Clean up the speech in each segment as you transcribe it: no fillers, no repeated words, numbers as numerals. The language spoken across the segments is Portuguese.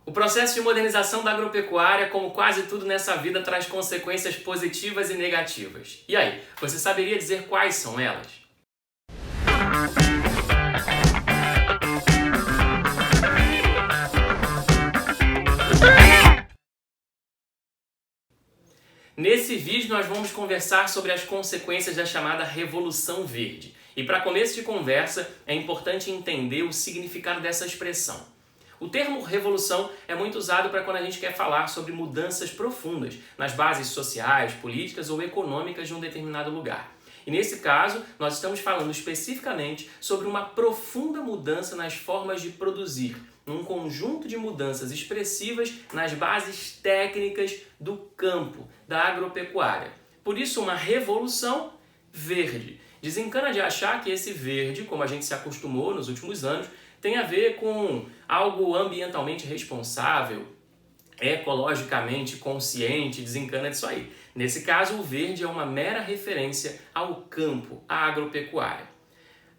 O processo de modernização da agropecuária, como quase tudo nessa vida, traz consequências positivas e negativas. E aí, você saberia dizer quais são elas? Nesse vídeo nós vamos conversar sobre as consequências da chamada Revolução Verde. E para começo de conversa, é importante entender o significado dessa expressão. O termo revolução é muito usado para quando a gente quer falar sobre mudanças profundas nas bases sociais, políticas ou econômicas de um determinado lugar. E nesse caso, nós estamos falando especificamente sobre uma profunda mudança nas formas de produzir, um conjunto de mudanças expressivas nas bases técnicas do campo, da agropecuária. Por isso, uma revolução verde. Desencana de achar que esse verde, como a gente se acostumou nos últimos anos, tem a ver com algo ambientalmente responsável, ecologicamente consciente, desencana disso aí. Nesse caso, o verde é uma mera referência ao campo, à agropecuária.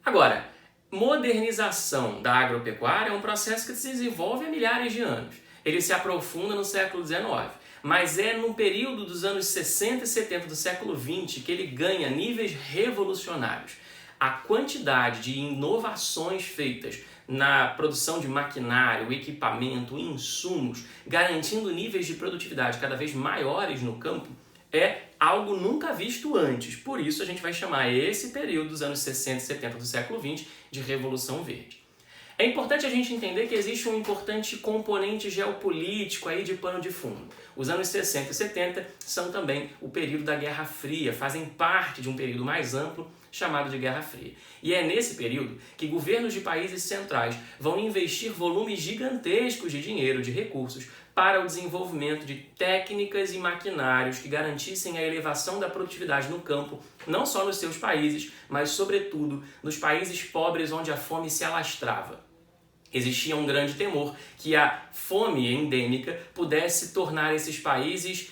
Agora, modernização da agropecuária é um processo que se desenvolve há milhares de anos. Ele se aprofunda no século XIX, mas é no período dos anos 60 e 70 do século XX que ele ganha níveis revolucionários. A quantidade de inovações feitas na produção de maquinário, equipamento, insumos, garantindo níveis de produtividade cada vez maiores no campo, é algo nunca visto antes. Por isso a gente vai chamar esse período dos anos 60 e 70 do século XX de Revolução Verde. É importante a gente entender que existe um importante componente geopolítico aí de pano de fundo. Os anos 60 e 70 são também o período da Guerra Fria, fazem parte de um período mais amplo chamado de Guerra Fria. E é nesse período que governos de países centrais vão investir volumes gigantescos de dinheiro, de recursos, para o desenvolvimento de técnicas e maquinários que garantissem a elevação da produtividade no campo, não só nos seus países, mas sobretudo nos países pobres onde a fome se alastrava. Existia um grande temor que a fome endêmica pudesse tornar esses países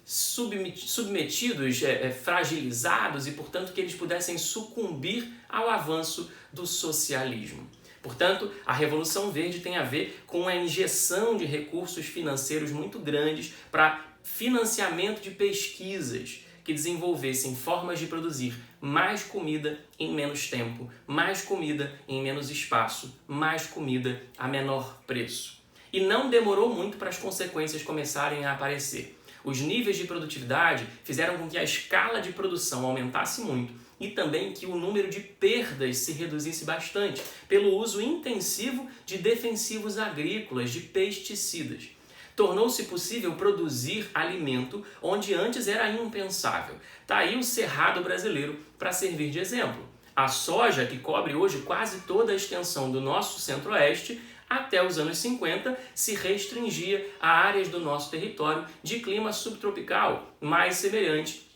submetidos, fragilizados e, portanto, que eles pudessem sucumbir ao avanço do socialismo. Portanto, a Revolução Verde tem a ver com a injeção de recursos financeiros muito grandes para financiamento de pesquisas que desenvolvessem formas de produzir mais comida em menos tempo, mais comida em menos espaço, mais comida a menor preço. E não demorou muito para as consequências começarem a aparecer. Os níveis de produtividade fizeram com que a escala de produção aumentasse muito e também que o número de perdas se reduzisse bastante pelo uso intensivo de defensivos agrícolas, de pesticidas. Tornou-se possível produzir alimento onde antes era impensável. Está aí o cerrado brasileiro para servir de exemplo. A soja, que cobre hoje quase toda a extensão do nosso centro-oeste, até os anos 50 se restringia a áreas do nosso território de clima subtropical, mais semelhante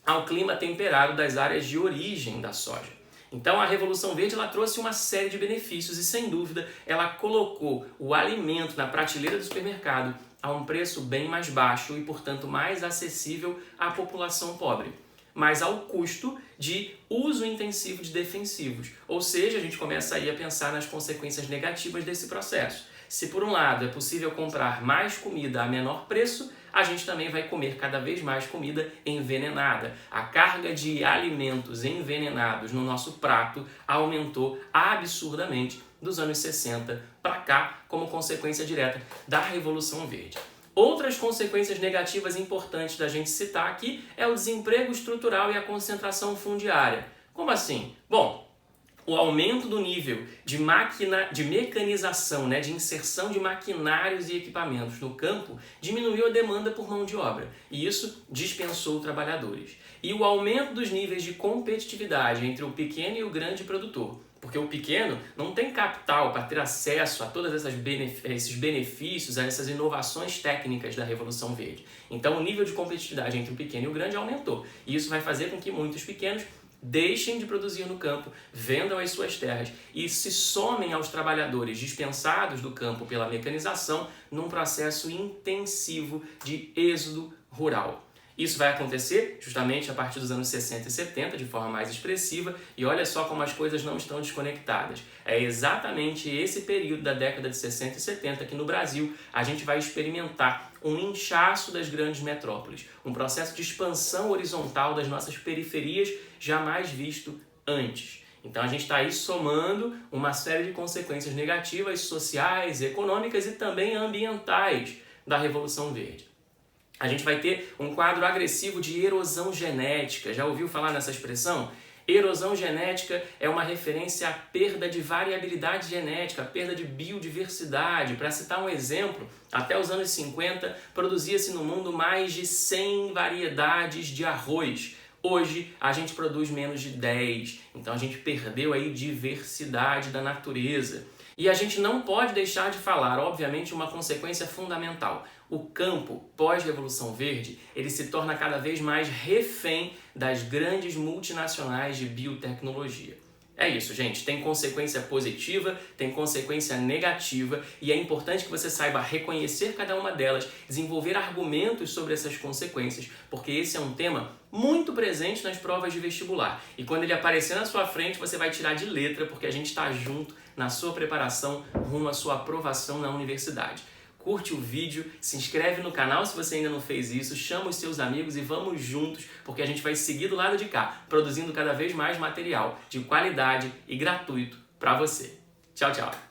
ao clima temperado das áreas de origem da soja. Então a Revolução Verde ela trouxe uma série de benefícios e, sem dúvida, ela colocou o alimento na prateleira do supermercado a um preço bem mais baixo e, portanto, mais acessível à população pobre, mas ao custo de uso intensivo de defensivos. Ou seja, a gente começa aí a pensar nas consequências negativas desse processo. Se por um lado é possível comprar mais comida a menor preço, a gente também vai comer cada vez mais comida envenenada. A carga de alimentos envenenados no nosso prato aumentou absurdamente dos anos 60 para cá, como consequência direta da Revolução Verde. Outras consequências negativas importantes da gente citar aqui é o desemprego estrutural e a concentração fundiária. Como assim? Bom, o aumento do nível de mecanização, de inserção de maquinários e equipamentos no campo diminuiu a demanda por mão de obra e isso dispensou trabalhadores. E o aumento dos níveis de competitividade entre o pequeno e o grande produtor, porque o pequeno não tem capital para ter acesso a todos esses benefícios, a essas inovações técnicas da Revolução Verde. Então o nível de competitividade entre o pequeno e o grande aumentou e isso vai fazer com que muitos pequenos deixem de produzir no campo, vendam as suas terras e se somem aos trabalhadores dispensados do campo pela mecanização num processo intensivo de êxodo rural. Isso vai acontecer justamente a partir dos anos 60 e 70, de forma mais expressiva, e olha só como as coisas não estão desconectadas. É exatamente esse período da década de 60 e 70 que no Brasil a gente vai experimentar um inchaço das grandes metrópoles, um processo de expansão horizontal das nossas periferias jamais visto antes. Então a gente está aí somando uma série de consequências negativas, sociais, econômicas e também ambientais da Revolução Verde. A gente vai ter um quadro agressivo de erosão genética. Já ouviu falar nessa expressão? Erosão genética é uma referência à perda de variabilidade genética, à perda de biodiversidade. Para citar um exemplo, até os anos 50 produzia-se no mundo mais de 100 variedades de arroz. Hoje a gente produz menos de 10, então a gente perdeu aí diversidade da natureza. E a gente não pode deixar de falar, obviamente, uma consequência fundamental. O campo pós-Revolução Verde, ele se torna cada vez mais refém das grandes multinacionais de biotecnologia. É isso, gente. Tem consequência positiva, tem consequência negativa e é importante que você saiba reconhecer cada uma delas, desenvolver argumentos sobre essas consequências, porque esse é um tema muito presente nas provas de vestibular. E quando ele aparecer na sua frente, você vai tirar de letra, porque a gente está junto na sua preparação rumo à sua aprovação na universidade. Curte o vídeo, se inscreve no canal se você ainda não fez isso, chama os seus amigos e vamos juntos, porque a gente vai seguir do lado de cá, produzindo cada vez mais material de qualidade e gratuito para você. Tchau, tchau!